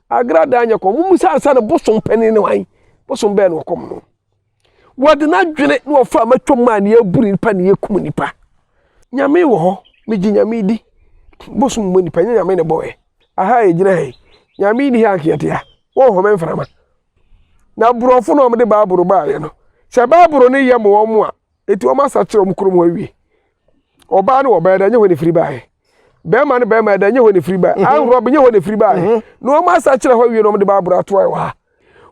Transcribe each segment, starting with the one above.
agrada anya kom mu sa asa na bosom pani ne wan bosom be no kom no wode na dwene na ofa matwom ma ne aburi nipa ne yekum nipa nyame wo ho megi nyame di bosom mo nipa nyame ne boy aha ejina he nyame ni ha kiyete ya wo ho menframa na burofo no mde baaburo ba ye no se baaburo ne yem wo mo a eti o ma sa kire o mkrom ho awie oba ne oba da nye ho ne firi ba he bema ne bema da nye ho ne firi ba an rob nye ho ne firi ba he no o ma sa kire ho awie no mde baaburo ato ayi wa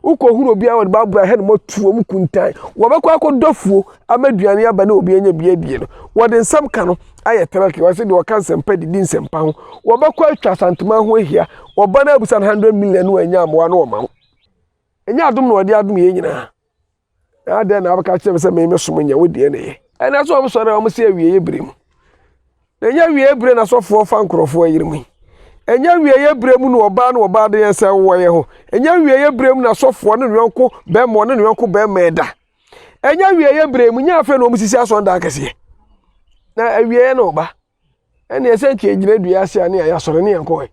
uko huro bia wo baaburo he no motu o mkuntan wo be kwa dofuo amaduane aba na obi anya bia die no wo de nsam ka no aye terake wo se de wo kan sempa di nsempa ho wo be kwa atwa santuma ho ahia wo ba na abusan 100 million no anya amwa no ma enya adom no de adom ye nyina ade na abaka kire se me som nya wo de ne ye ena so am sore am se awie ye brem enya wie bre na sofo fa nkrofo ayirmu enya wie ye brem no oba de yense wo ye ho enya wie ye brem na sofo ne nwanko be mo ne nwanko be meda enya wie ye brem nya afa na omusisi asonda akese na awie na oba ene esenki ejina dua ase ane ya sore ne yanko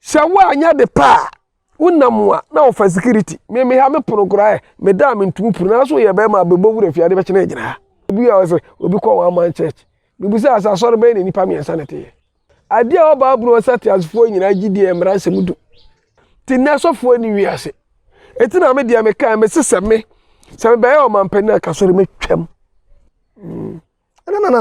se wa anya de pa unamwa na ofa security me ha me pono kura me da me ntumu puru na so ye be ma bebo wura fiade be chena ejina obi ya wase obi kwa wa man church bibusa asa sore be ne nipa me sanete ade a oba aburo sati asfo nyina gidi emra nsemudu tinna sofo ni wiase etina me dia me kan me seseme se me be o man pani aka sore me twam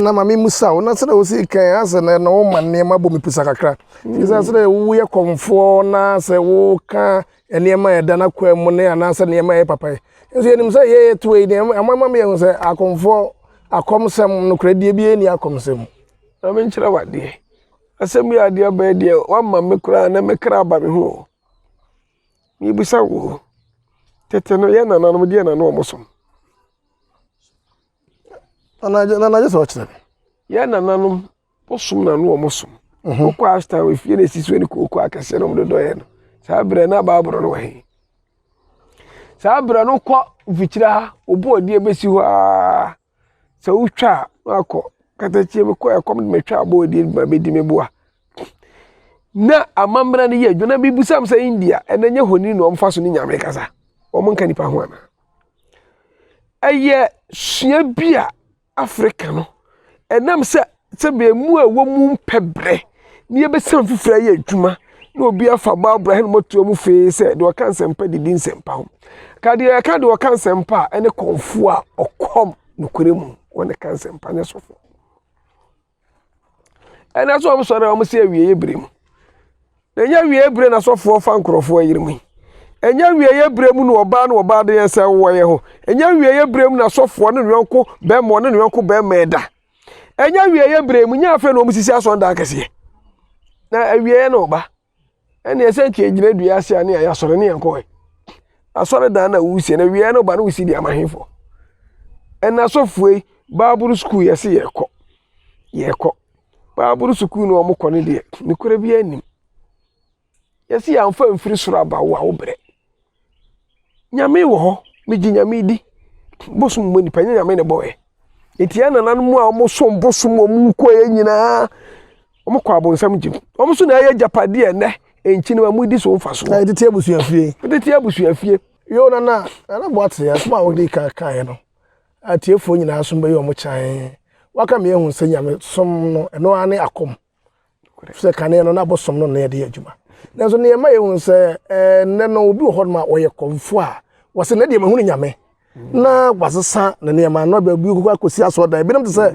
na mami musa ona se na o si kan ase na o manne ma bo me pisa kakra isa se wo ye komfo na se wo ka enema e dana kwa mu ne ana se ne ma e papa enso ye nim se ye to e ne amama me ye se akomfo akomsem no kradie bi eni akomsem na me nkyira wade asem ya de ba de wa mamme kura na me kra ba me ho mi bisa wo tete no ye na na no de na no omosom na just watch them ya na nanum posum na no omosom ko asta we fie na sisu ni ko akase no do ye no sa bre na baaburo no we sa bre no ko vichira obo odi ebesi ho a sa utwa akọ katachie me ko ekom me twa abo odi ba bedi me boa na amamra ne ye adwuna bibusam sa India enenye honi no omfa so ni nyame kasa omo nka nipa ho ana eye sua bia Africa no enam se be mu a wo mu pebre ni ebesam fufura ye adwuma na obi afa baabura he no moto mu fe se de wakan sempa di nsempa ho ka de wakan sempa ene konfo a okom nokure mu wona kan sempa ne sofo ena so am sore am se awie ye brem enya wie bre na sofo fa nkrofo ayirmu enya wie ye brem no oba de yense wo ye ho enya wie ye brem na sofo ne nwanko be mo ne nwanko be meda enya wie ye brem nya afa na omusisi asonda akese na awie na oba ene esenki ejina dua ase ane ya sore ne yanko asore da na wusie na wie na oba na wusi di Ahenfo ena sofo baaburu school yesi yeko baaburu school no omukọ ne de ne kure bi anim yesi ya mfa mfiri soro aba wo bre nyame wo ho megi nyame di bosum mo nipa nyame ne boy etia nanan mu a omosom bosum omu ko ye nyina omukọ abonsam jim omso na ye japade ene enchi ne mu di so mfa so na de abusuafie yo na boate ya sma wo de kan ye no atiefo nyina asom be yo mo chan waka me ehun se nyame som no eno ane akom se kane no na bosom no na ye de adwuma na so ne ma ehun se ne no obi ho ma wo ye komfo a wo se na de mahunu nyame na wasesa na ne ma no ba bi ko akosi aso da bi nem se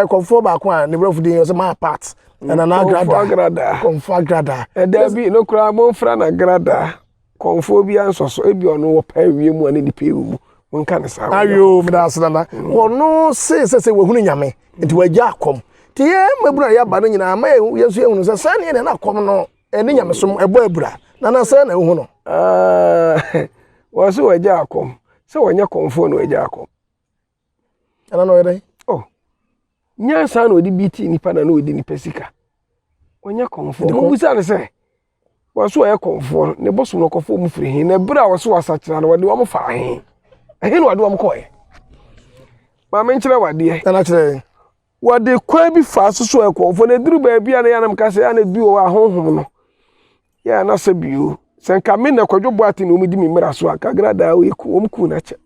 komfo ba ko a ne brofo din yo se ma part na agrada komfo agrada da bi no kura mo mfra na agrada komfo bi ansoso ebi ono wo pa wie mu ane di pe mu wonka ne sa ayo mdasana na wono se we hunu nyame nti wagya akom ti ye mabura ya ba no nyina ma yesu ehunu se sane ne na akom no ene nyame som ebo abura na se na ehunu wo so wagya akom se wonya komfo no wagya akom ana no yere nyansa na odi biti nipa na odi nipa sika wonya komfo mo busa ne se wo so ya komfo ne boso no kofo mu firi hin na bura wo so wasakira na wode wo mo fa hin ehinu wade am koe ma me nkyere wade ana kyere wade kwa bi fa so so ekomfo na duru ba bia na yanam kase ana bi wo ahonhom no ya na se bio senka me na kwadwo boate na omudi mimra so akagrada o yeku omku na che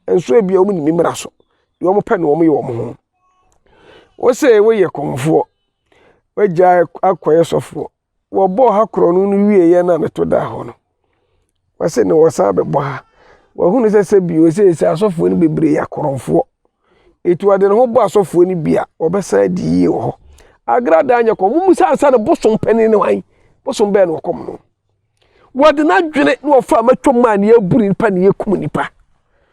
enso ebia omni mimra so de omo pe na omo ye omo ho wo se we ye komfo wagya akoye sofo wo bo ha kro no wie ye na meto da ho no wase ne wo sa be bo ha wo hu ne se bio se asofo ni bebre ya koromfo etu ade ne ho bo asofo ni bia obesa di ye wo agrada anya ko mu musa ansa ne bosom pani ne wan bosom be no kom no wode na dwene no fa matwom ma ne aburi pa ne yekum nipa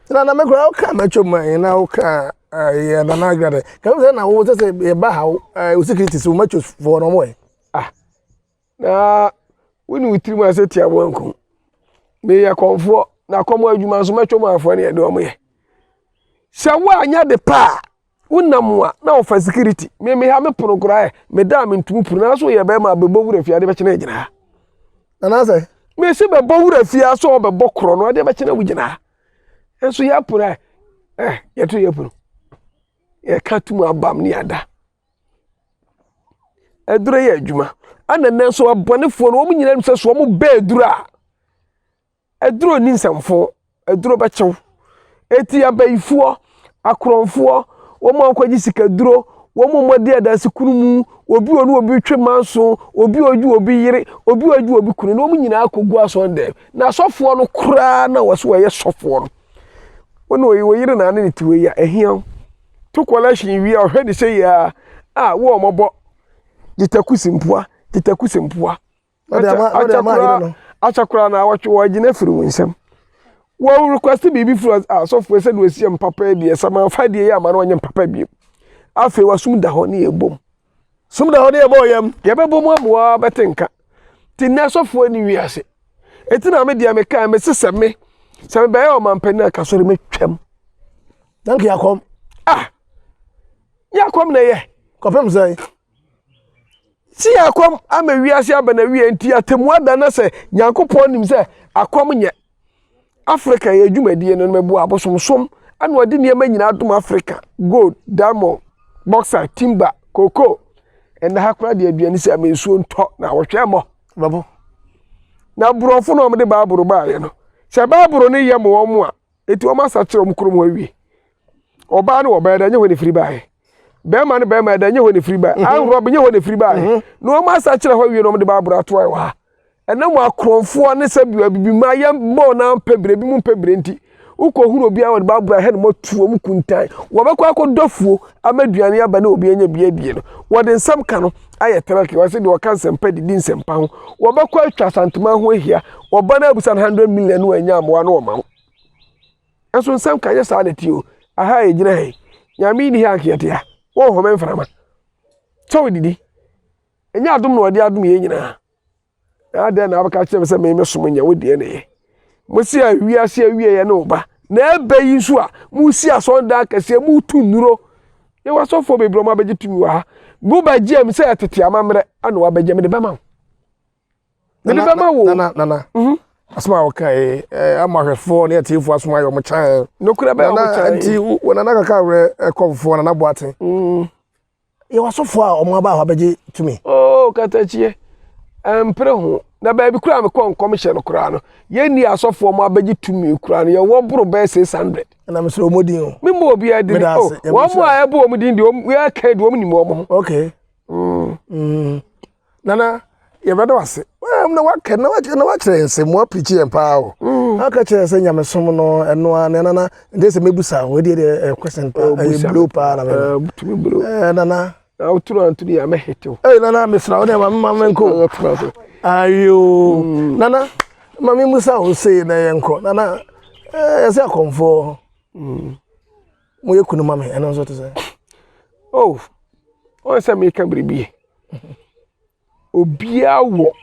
na mekura o ka matwom ma na o ka ya na agrada ka wo na wo se e ba ha o security so matwom for no mo na woni witiri ma se tia mo anku me ya komfo na komo adwuma so matwom afo ne ye de omo ye se wa anya de pa unamwa na ofa security me ha me pono kura me da me ntumu puru na so ye be ma bebo wura fia de be kina gina na say me se bebo wura fia so obebo kro no de be kina wugina enso ya pura ye to ye puru ye katumu abam ni ada edure ye adwuma anana so abonefo no omu nyina se so omu be edura eduro ni nsamfo eduro be chew eti abayifuo akronfo womo ankwaji sikaduro womo mode adase kunumu obi onu obi twemanso obi oju obi yire obi oju obi kunu no mu nyina akogu asonde na sofo no kura na waso ye sofo no wono wo yire na ne tiwe ya ehia to collection wi a hwede say ya wo mobo jitakusimpua achakura na wajine firi winsem wo request bibi fru sofo se do asiem papa bi sama fa de ya ma no nyem papa bi afi wasum da ho ne ebom sum da ho ne ebo yam ye bebom amwa betenka ti na sofo ni wiase eti na me dia me ka me seseme se be ya o mampani akasori me twam dank yakom yakom na ye kopem say si yakom ama wiase abana wie enti atemu ada na se nyankopon nim se akom nye Africa ye dwumadie no mebu abosomsom ana odi ne ma nyina adom Africa gold diamond boxer timber cocoa and hakura de aduane se amensuo nto na wohwe mo babo na burofo no omde baaburo ba ye no se baaburo ne ye mo wo mo a eti o ma sa kire om krom awie oba ne oba da nye ho ne firi ba ye be ma ne be ma da nye ho ne firi ba an rob nye ho ne firi ba ye no o ma sa kire ho awie no omde baaburo ato ayi wa ena mo akronfo ne sabia bibima ya mo na pebre bi mu pebre nti ukohuru obi awon baabura he no motu om kuntan wo bekwa akodofuo amaduane aba na obi anya bia die no wo de nsam ka no aye terake wase de wo kan sempa di nsempa ho wo bekwa atwa santuma ho ahia wo ba na abusan 100 million no anya amwa no ma enso nsam ka ye sa na ti o aha e gina he nyame ni ha akiyete ya wo ho menframa so didi enya adom no de adom ye nyina ade na abaka kire se me som nya wo de ne musi a wiase awie ye no ba na ebe yi so a musi asonda akase mu tu nuro ye wasofo bebro ma beji tumi wa bu ba gem se atete amamre ana wa beje me de bema wo na asma wo kai amahwefo ne atifo asma yo mo chan no kura ba mo chan anti wona na Kakawere komfo na boaten ye wasofo a o mo ba wa beji tumi katachie empre ho na ba bi kura me kon commission kura no ye ni asofo mo abeji tumi kura no ye wo buru be 600 na me so modin o me mo obi adini wo mo a ebo omudin de we ka de omni mo okay nana ye beda wase na waka na kire nsem wa pichi empa o aka kire se nyamesom no eno a nana ndese mebusa we de question pa blue pa na tumi blue nana na uturu anturu ya meheto nana mesra wo de mama nko ayo nana mami musa o say na yenko nana yase akomfo mo yekunu mama eno so to say o se me ka bribi obia wo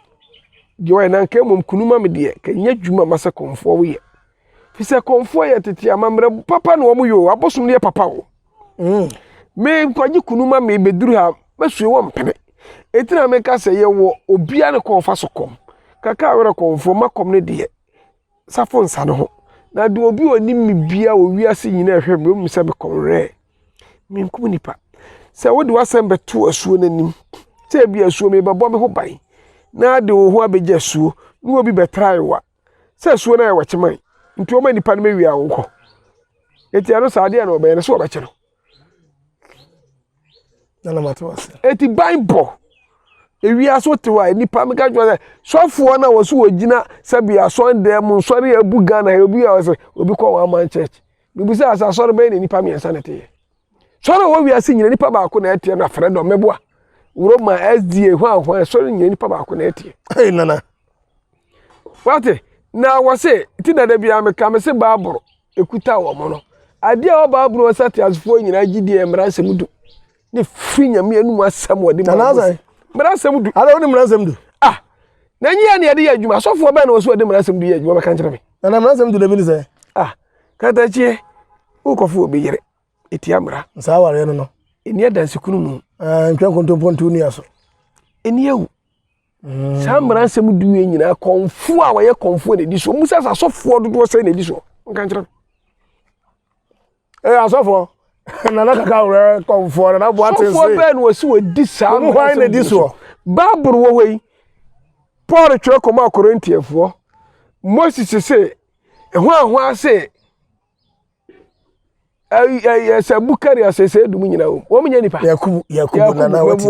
de na nka mom kunu mama de ka nya dwuma masa komfo wo ye fi se komfo ye tete amamre papa no wo yo abosom ne papa wo me kwaji kunu mama beduru ha masue wo mpene etina me ka se ye wo obia ne konfa so kom Kakawere komfo makom ne de safo nsa ne ho na de obi oni mibia wo wiase nyina ehwe me se be konre me nkum nipa se wo de wasem beto asuo nanim se bia asuo me bebo me ho ban na de wo ho abeje suo no obi betrai wa se suo na ye wacheman nti o ma nipa no mewi awonko eti ano saade na obe ne so obeche no na matwas eti bible ewi aso tewa nipa me ka jwa sofo na wo so wogina sabi asonde mu nsori abuga na obi a se obi ko one man church bibusa asa sori be nipa me ensa na te sori wo wi ase nyina nipa ba ko na etie na fredo meboa Uroma SDA hwan sori nyina nipa ba ko na etie nana wate na wose ti na da bia me ka me se baaburo ekuta wo mo no ade a baaburo wasati asfo nyina gidi emra semudu ne firi nyame anu asam wode ma mra semudu ala woni mra semudu na nyi ne yade ya adwuma sofo ba na woso wode mra semudu ya adwuma ba kan kire me na mra semudu da bi ni se kata chie ukofo obi yere eti amra nsa ware no eni adanse kunu mu ntwa kontompontu ni aso eni ewu sa mra semudu ye nyina konfo a waye konfo na di so musa sa sofo dodo se na di so kan kire asofo nana Kakawere konfo na bo atense sofo be no si wodi sa mo hwan na di so Bible wo we Paul twa koma Korintiafo Moses se ehwa se sa Bukari asese dum nyina wo menya nipa Yakubu nana wati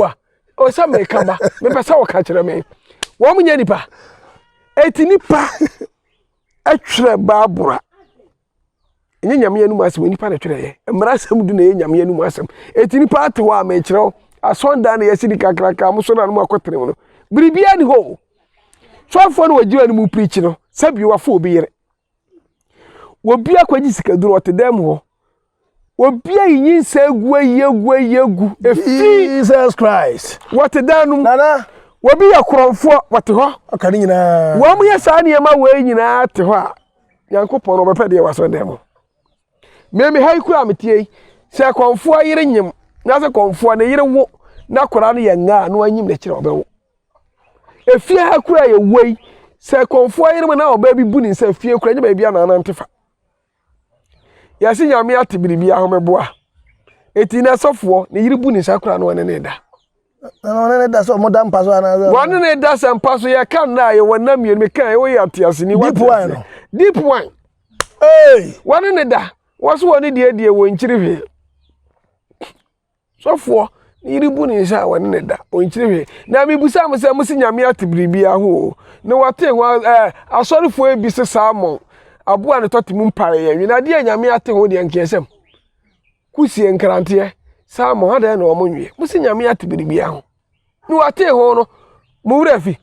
o sa me kamba me pesa wo ka kire me wo menya nipa eti nipa atwere Bible enye nyame anu masem nipa na twere ye mra asem du na ye nyame anu masem eti nipa ate wa ma kire asonda na yesi di kakraka muso na no akotere no biribia ni ho sofo no wajiwa ni mu preach no sabi wa fo obi yere wobi akwaji sikaduro otedam ho wobi ayin yegu Jesus Christ wotedanum nana wobi yakromfo wote ho akani nyina wo mu yesa ne ma we nyina te ho a yankopon no bepede wasondam meme haiku ametie se konfo yere nyim na se konfo na yere wo na kora no ye nga no anyim na kire obewo efie ha kura ye wei se konfo yere mo na oba bi bu ni se fie kura nya ba bia na anantefa ya si nyame ate biribia ho meboa eti na sofo na yere bu ni sa kura no ne da na ne da so mo da mpa so ana won ne da se mpa so ye kan na ye wona mie me kan ye wo ya atiase ni deep wine won ne da waso woni die wo nchiri hwe sofo yiri bu ni sha won ne da o nchiri hwe na mi busa mo se musi nyame ate biribia ho ne wate ho asorifo ebi se salmon abu an totimu mpare ye na de nyame ate ho de nkesem kusie nkrante salmon ha da na o monwe musi nyame ate biribia ho ne wate ho no mo wura fi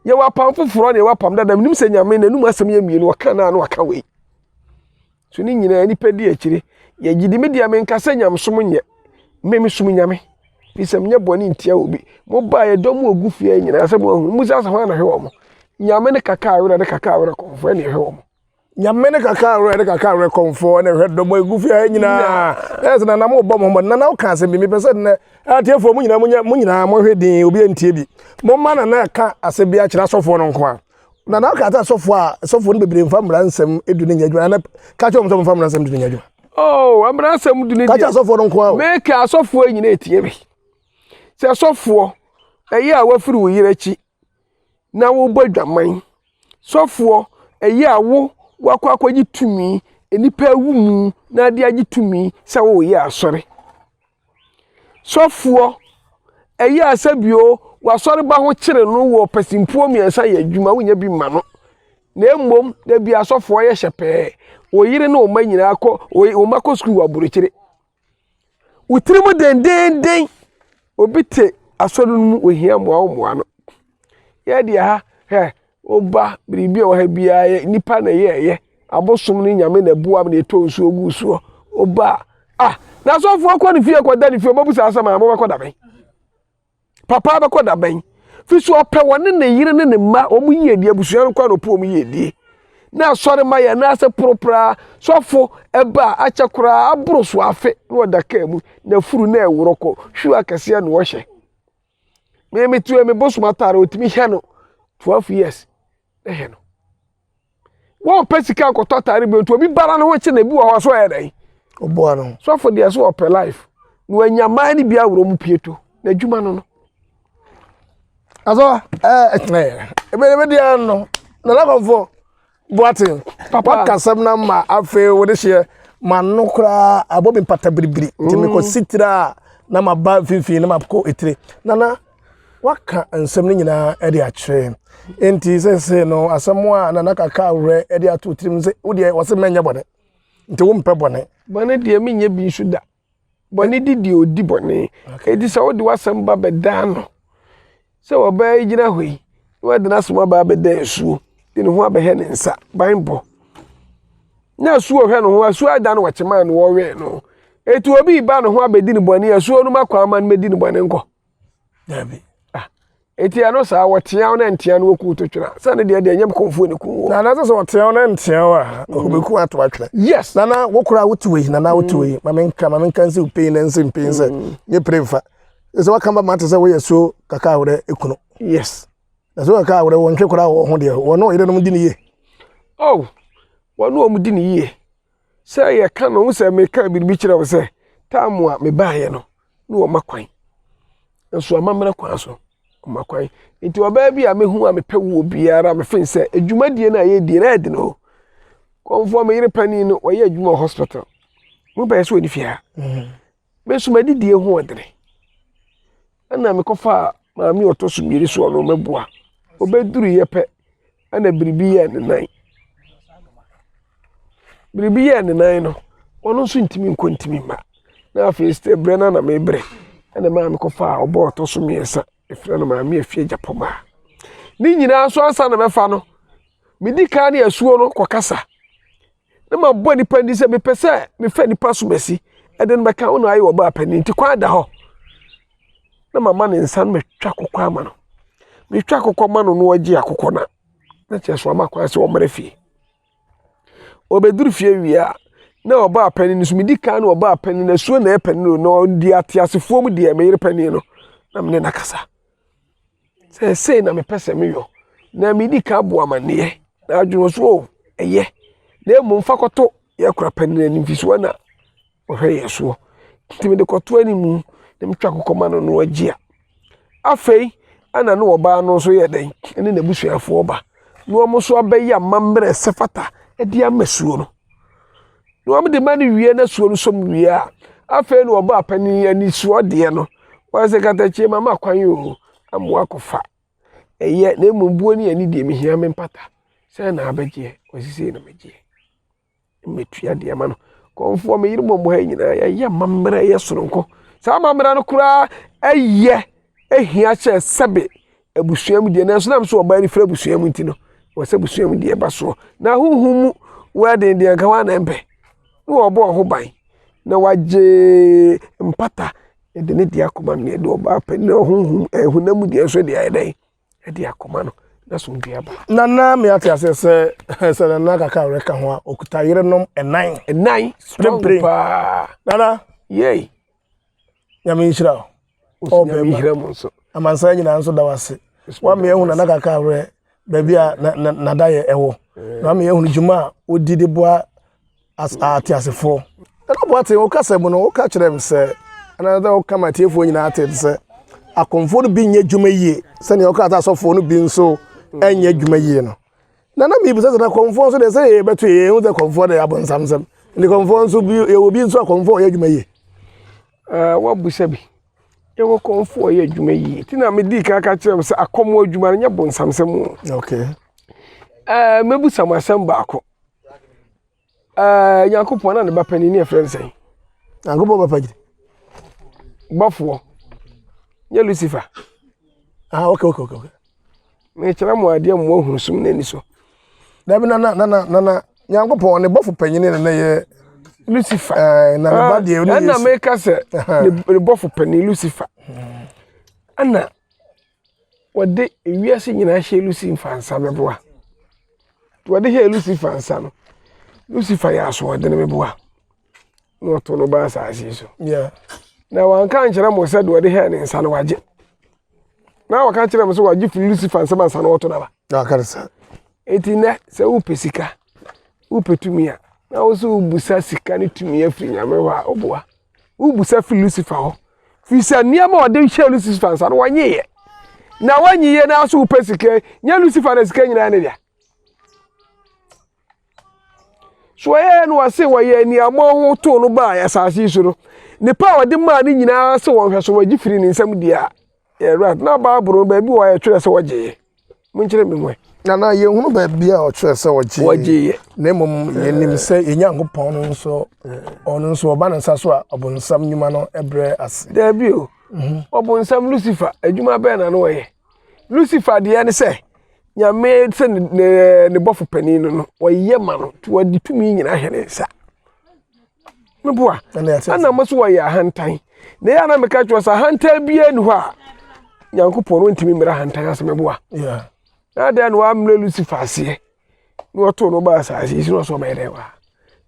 ye wa pam foforo ne wa pam dada nim se nyame na num asem ye mie no waka na waka we so ni nyina ni pedi akire ye gidi me dia me nkasa nyamsom nye memi sum nyame bisem nye boni ntia obi mo ba ye dom ogu fie nyina asem ho musa sa ho na hwe omo nyame ne Kakawere konfo ne hwe omo nyame ne Kakawere konfo ne hwe dom ogu fie nyina ese na mo bom ho na o ka asem bi me pese ne atiefo mu nyina mo hwe din obi antie bi mo ma na ka asem bi a kira sofo no nko a na ka ta sofo no bebre mfa mra nsem edu ne nyadwa na ka cha mo mfa mra nsem edu ne nyadwa amra nsem du ne ka cha sofo no nko a me ka sofo nyina etie bi se sofo eye a wafiri wo yire chi na wo bodwaman sofo eye a wo wakwakwagi tumi enipa wumu na de agi tumi se wo ye asore sofo eye asabio wasore ba ho kire no wo pasimpuo miensa ye adwuma wonya bi ma no na emmom da bi asofo ye hyepe wo yire na o manyina akọ o mako school aburekire utrimu den obite asore no ohia moa no ye dia ha oba biribi o ha bia nipa na ye abosom ni nyame na buam na eto nsu ogu so oba na asofo akọ ne fie akọ da ne fie obabusa asama mo bakọ da ben papa ba koda ben fi so opɛ wone ne yire ne ne ma omu yedi abusua nkwa no po omu yedi na sɔre ma ya na se propra sɔfo eba achakura aburo so afe no odaka mu na furu na ewuroko hwu akase na wo hye me metu me bosuma tare otimi hye no 12 years hye no wo pesika akotɔ tare be otu obi bara no ho kye na bi wo ho so yɛ dai obo no sɔfo de so opɛ life no anyama ni bia wuro mu pieto na dwuma no Aso ebe dia no na komfo boatin papa kasam na ma afe wo de hye ma no kra abobi pata biribiri ti me ko sitira na ma ba finfin na ma ko etire na waka nsem ni nyina e de a kire enti se no asemo a na Kakawere e de ato tirim se wo de wo se menya bone nti wo mpe bone de me nya bi nsu da bone di odi bone edi sa wo de wasem ba beda no se wo ba yina hoi wo de na soma ba beda esuo de ne ho abehe ne nsa banbo na suo hwe no ho asuo ada no wachema no wo we no eti obi ba no ho abedi ne bone asuo no makwa ma no medi ne bone nko dabi eti ano sa wotia na ntia no ku to twena sa ne de nyam komfo ne ku na so wotia na ntia wa obeku ato atwena yes na wokura wotuwe na wotuwe mamenka nse upei na nse mpei nse nye prefa so wakamba mate se wo yeso Kakawere ekuno yes na so Kakawere wonhwe kura wo ho de wono ire no mdi ne ye oh wono o mdi ne ye se ye ka no se me ka bi kire wo se tamu a me baaye no no wo makwan nso amamra kwan so makwan enti oba bi a mehu a mepe wo biara me fin se adwumadie na ye die na ede no komfo me yire pani no wo ye adwuma hospital mo ba yeso ni fia me so madidie ho odere ana me kofa ma mi otoso miri so no meboa obeduru ye pe ana biribi ye ne nan biribi ye ne nan no ono so ntimi nkontimi ma na afi stebre na mebre ana ma me kofa obo otoso miesa efra no ma me afie japoma ni nyina so ansa na mefa no medika na asuo no kokasa na ma bo ni pandi se me pese me fa ni paso mesi eden me ka wono ayi oba pani nti kwa da ho na mama ne nsan me twa kokwa ama no me twa kokwa ma no no agi akokọ na cheso ama kwa se o mara fie obeduru fie wia na oba pani ni so medika na oba pani na suo na e pani no ndi atiasefo mu de me yire pani no na me na kasa se na me pese me yo na medika bo amane na adwuno so eye na emu mfakoto ye kura pani ni mfiso na ohwe yeso ntimi de koto animu na metwa kokoma no agia afei ana no oba no so ye den ene na busuafo oba no omo so abeya mamre sefata e dia masuo no no omo de mani wie na suo no som wie a afei no oba pani ani suo de no wa se katachi mama kwan yo amwa kofa eye na emumbuo ni ani de mehia me mpata se na abeje osisi na meje metua de ama no komfo me yirmo mo ha nyina ya mamra ye soronko sa mamra no kura eye ehia che sebe abusuam de na so na so oba ni fra abusuam ntino wo se abusuam de ba so na huhumu wa de de ka wa na mpe no obo ho ban na waje mpata de ne de akoma ne de oba pa na huhum ehunam de so de ayedai de akoma no na so ndua ba na me ate asese se na Kakawere ka ho okuta yire nom enan strong pa nana yey nyame nhira o be nhira mo so amansa nyina nso da wase wa me ehuna na Kakawere baby a na da ye ewo na me ehunu juma odidi boa ate asefo na boa te o kasa mu no o ka kire me se ana da o kama tiefo nyina ate se akomfo no bi nye juma yie se ne o ka ta sofo no bi nso enye juma yie no na me bi se na komfo nso de se ye beto ye hu de komfo de abonsamsam ni komfo nso bi ye obi nso akomfo ye juma yie wa busabi ye komfo ye juma yie ti na me di ka kire me se akomo adwuma nya bonsamsam okay mebu samasam baako Yakupon na ne ba pani ne friend say Yakupon ba pagi bafo ye Lucifer okay me kira mo ade mo hunu sum na ni so da bi na Yakupon ne bafo panyine na ye Lucifer na ne ba de ni na me ka se ne bafo pani Lucifer ana wode ewiase nyina hye Lucifer ansa meboa wode hye Lucifer ansa no Lucifer ya so wode ne meboa no to no ba sa so yeah na wan kan kire mo se de wode hye ne ansa no waje na waka kire mo so waje fi Lucifer ansa ansa no to na ba na karsa eti ne se wo pesika wo petumia na wo so busa sika ne tumia fi nyame wa oboa wo busa fi Lucifer ho fi se niam wode hye Lucifer ansa no wanye ye na wanyi ye na so upesike nya Lucifer na sika nyina ne dia so ye no wase woye ni amo ho to no ba ya saasi so no ne pa wode ma ne nyina se won hweso wagi firi ne nsam dia right na ba bro ba bi wo ya twere se woje mun kire me mwe na ye hunu ba bia o twere se woje na mom ye nim se enyankopon no nso ono nso oba na nsa so a obonsam nyuma no ebre ase da bi o obonsam Lucifer adwuma be na no woye Lucifer de ne se nyame se ne bofo panin no woye ma no to wadi tumi nyina hene nsa meboa ana maso woye ahantan na ya na meka twa sa hantan bia ni ho a nyankopon no ntimi mira hantan ase meboa yeah na da no amle Lucifer ase no to no ba sa ase no so mere wa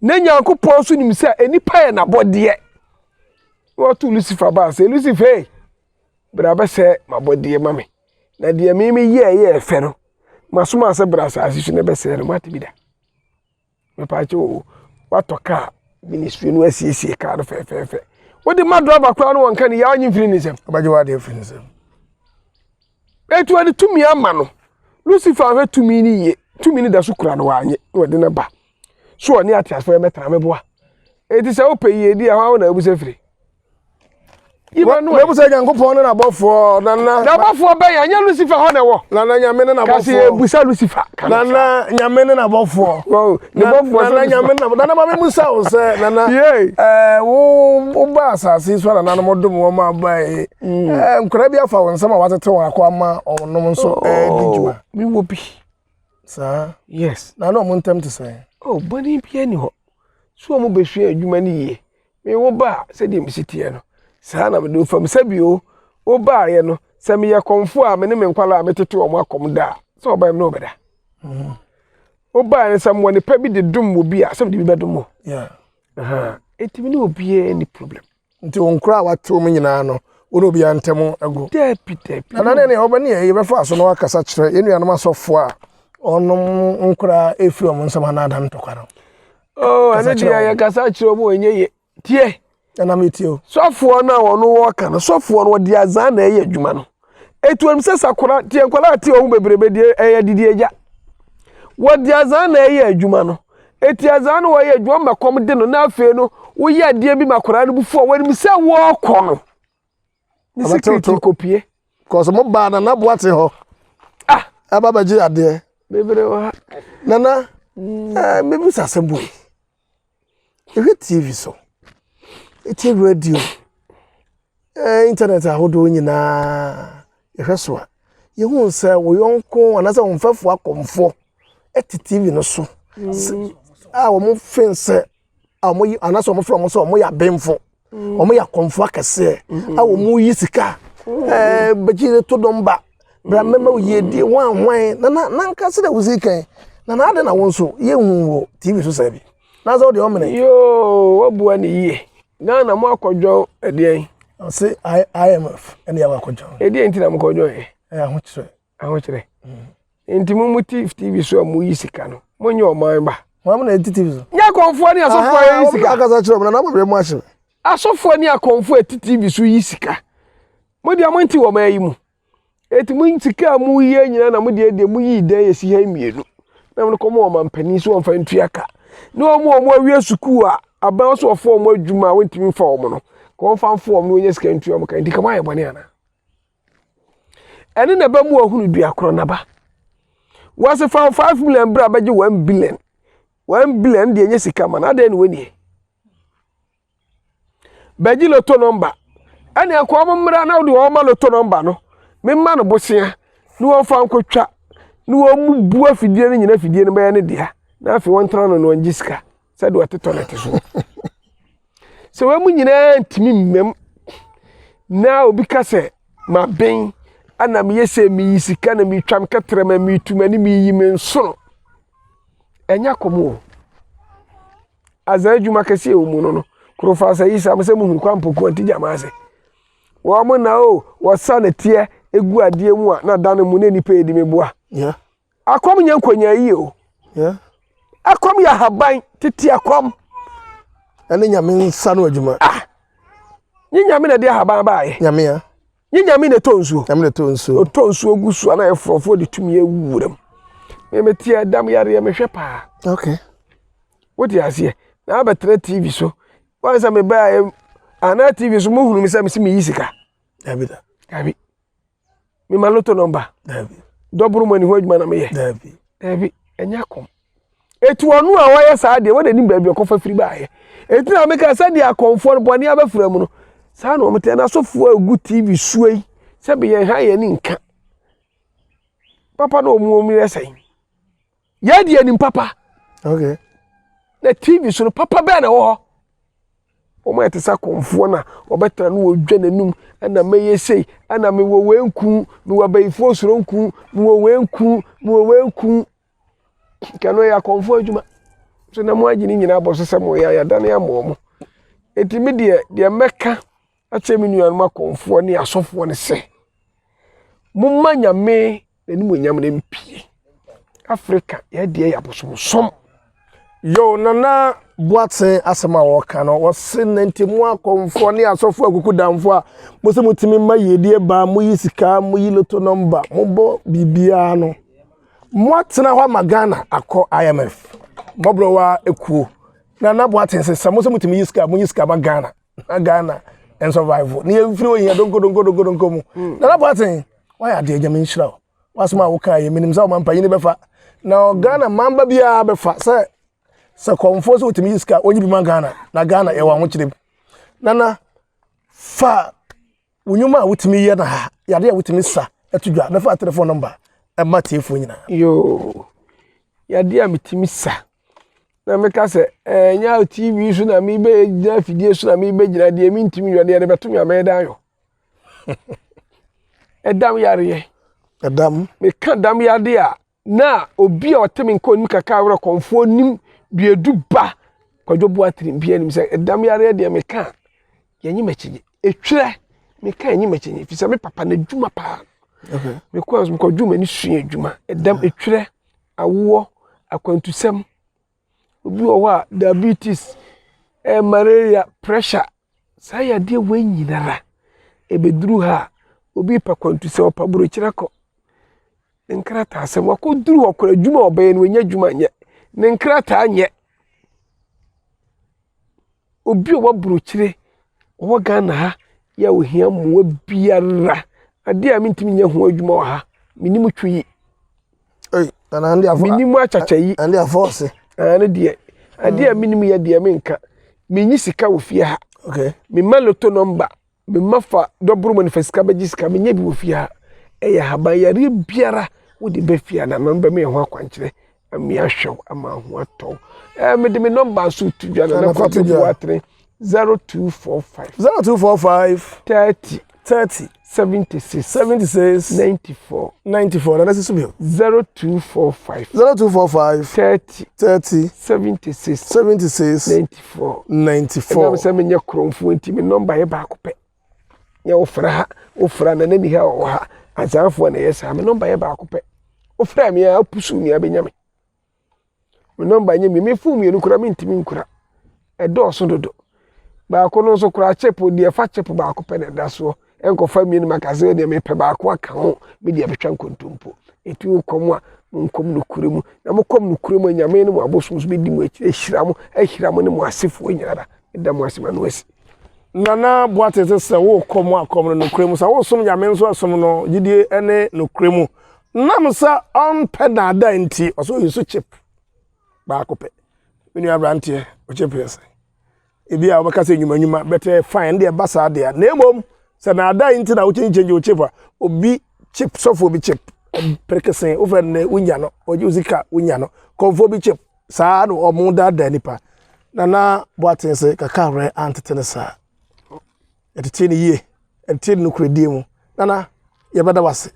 na nyankopon so nim se enipa ye na bode no to Lucifer ba ase Lucifer bra ba se mabode mame na de mimi ye fe no masoma ase bra sa ase so ne be se no matibida me pa cho watoka ministry no asiesie ka no fe wodi madroba kwa no wonka ni ya onyi mfiri ni sem abaje wa de mfiri ni sem etu ade tumi ama no Lucifer fe tumi ni ye tumi ni da so kura no wanye wode ne ba so oni atiasfo ye metra meboa eti se opeyi edi a wa na abusa firi iba no abusa nyankopon na bofo na bofo be ya nya Lucifer ho na wo na nyame na bofo kasi abusa Lucifer na nyame na bofo wow ni bofo na nyame na ba me musa o se wo ba asase so na modum wo ma ba nkura bi afa won sama watete won akwa ma onom nso di juma mi wo bi sa yes na no mo ntem to say boni bi ani ho so mo behwe adwuma ni ye me wo ba se di msitie no sa na me do fam sabio wo ba ye no se me ye komfo a me ne me nkwala a metete o mo akom da so o ba me no beda wo ba ne sam woni pa bi de dum wo bi a sam de bi bedum mo yeah etimi ni obi any problem nti onkura wato mo nyina no wono obi antemo ego tepi na ne oba ne ye befa so no akasa kire yenu anoma sofo a onom nkura efiri omo nsama na ada ntokara ana dia ya kasa kire omo enye ye tie na metio sofo na wono wo kana sofo no di azan na eye adwuma no etuam se sakora tie nkwala tie o bebrebe die eye didi eja wo di azan na eye adwuma no eti azan no eye adwuma makom de no na afi no wo ye ade bi makora no bufo wani se wo kɔ no ni secret kopie cause mo ba na boate ho ababaji ade bebre wa nana me bi sasembu TV so eti radio internet ahodo nyina ehweso a yehu se wo yonko anase wo mfafo akomfo TV no so wo mo fense mo anase wo from so mo ya bemfo wo mo ya komfo akese wo mo yi sika baji to domba bra mema wo yedi wan na nka se da wuzikan na ade na won so yehu wo TV so sabi na za wo de o mene yo wabuwa ni ye na mo akodwo ede say IMF ene ya akodwo ede nti na mo akodwo ahokyere nti mu TV so mu yisika no monye o man ba mo na TV so nya konfo ni asofo yisika akaza kire na mo mo ahye asofo ni akonfo TV so yisika mo dia mo nti wo man yi mu eti mu ntika mu ye nyina na mo dia mu yi dan yesi ha mienu na mo ko mo man pani so won fa ntuaka no mo awie suku a aban so ofo mo adwuma wontimi fa wo no ko fa fo mo onye sika ntua mo kan di kama ayebone ana ene na ba mu ahunu dua koro na ba was fa 5 million bra baje 1 billion de enye sika ma na da ne wani baji loto number ene akwa mo mra na de wo ma loto number no me ma no bosia ni wo fa nkotwa ni wo mu bu afidie ne nyina afidie ne ba ya ne dia na afi won tra no njiska said what toilet so we mu nyina ntimi mmem na obi ka se ma ben ana me yese mi yisika na mi twam katrema mi tumani mi yi me nso enya komo azajuma kase o mu no professor Isa mse mu hunu kwa mpoku anti jamase wo mo na o wo sa na tie egu ade mu a na dan mu na nipa edi meboa yeah akom nya nkonya yi o yeah akom ya haban titi akom ene nyame nsa no adwuma nyame na de haban baaye nyame ya nyame ne tonsuo nyame ne tonsuo tonsuo gusu ana efrofo de tumi ewuram me metia dam yare me hwe pa okay what you ase na abetre TV so wansa me ba ana TV so mo hunu me say me yisika David abi me maloto number David dobru mani ho adwuma na me ye David enya kom etu onu a waye saa de wode nim ba bi okofa firi ba ye etu na me ka sa de akomfo no bone abafura mu no saa no mte na sofo agu TV suai se be ye ha ye ni nka papa no mu omi resai ye de ani papa okay na TV so no papa be na wo o ma etesa komfo na obetra no odwa nanum ana meye sei ana me wo wenku me wo bayifo soronku me wo wenku kano ya komfo adwuma so na mo agini nyina boso se mo ya dan ya mo etimi de meka ache me nuanu makomfo ne asofo ne se mumma nyame nanim nyam ne mpie Africa ya de ya boso som yo nana boate asema woka no wose nantimu akomfo ne asofo akuku damfo a mo se mutimi ma yedie ba mo yisika mo yiloto number mo bo bibia no mo atena ho magana akọ IMF mobro wa ekuo nana boate se mo se mutimi yisika mo yisika ba Ghana and survival ni efiri oyin donko mu nana boate why ade agya menhira wasema woka ye minim za mampa yini befa na Ghana mamba bia befa se komfo so utimi iska onyi bi Ghana na Ghana e wa ho kire nana fa unyuma utimi ye na ya de utimi sa etudwa na fa telephone number e ma tiefo nyina yo ya de amitimi sa na meka se nya TV so na mi be gina fidie so na mi be gina de mi ntimi yo de beto mi ameda yo edam yare edam me ka dam yade a na obi a otemi nko nim Kakawere komfo nim duedu ba kwadwo bo atrim bia nim se edam yare de me ka yanyi machije etwere me ka yanyi machije fi se me papa na dwuma pa okay me ko aso me ko dwuma ni sua dwuma edam etwere awo akwantusem obi o wa diabetes malaria pressure sa ya de wanyinara ebeduru ha obi pa kwantusem opa buru kirako nkrata asem akoduru okora dwuma obaye no nya dwuma nye nkrata anye obi o waburu kire o Ghana ha ya ohia mo biara ade a mintimi nya ho adwuma ha minimu twi ana andi afo minimu achacha yi andi afose ana de ade a minimu ya de menka menyi sika wo fie ha okay me maloto number me mafa dobru manifestka bejisika me nya bi wo fie ha eya haban yare biara wo de be fie na memba me ho akwankyere ami ahwew ama ho ato me de me number so tudwa na kwa tudwa 0245 30 76 94 na nasi bio 0245 30 76 94 na se me nya kromfo nti me number ye ba ko pe ya ofra na nani ha o ha azanfo na yesa me number ye ba ko pe ofra me ya pusu mi abenyame me number nye me fu mi enukura me ntimi nkura edo so dodo ba ko no so kura chepo de fa chepo ba ko pe na da so enko fa mi ni makaze de me pe ba ko aka ho me de betwa nkontompo etu komo a nkom no kuremu na mo kom no kuremu nyame ni mo abosunso be di mo ehira mo ni mo asefo nyara da mo asema no asi nana boate se wo komo akom no kuremu sa wo som nyame nso asom no gidie ene no kuremu nam sa on pedada nti oso yusu chip ba ko pe menu abrantie o chip yes ebi a obaka se nyuma better fine de basa de na emom se na ada nti na wo change o chip obi chip sofo bi chip perkesen over ne unya no oji uzika unya no komfo bi chip saa no omuda da nipa nana boate se Kakawere antete sa etete ni ye etete no kredi mu nana ye beda wase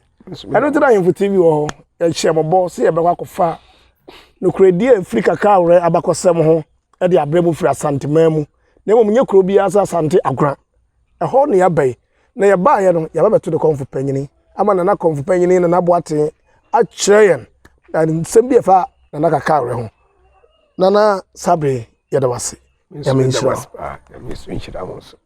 eno tira Ahenfo TV wo ho e hye mobo se ye bekwa kofa no kredi afri Kakawere abakosem ho e de abremu firi asantema mu na mo nye kro bia asa asante agora e ho ne ya bai na ye ba ye no ye ba beto de komfo panyini ama nana komfo panyini na boate a kyeryen na nsem bi fa nana Kakawere ho nana sabre ye da wase ya menhira ya menhira mo so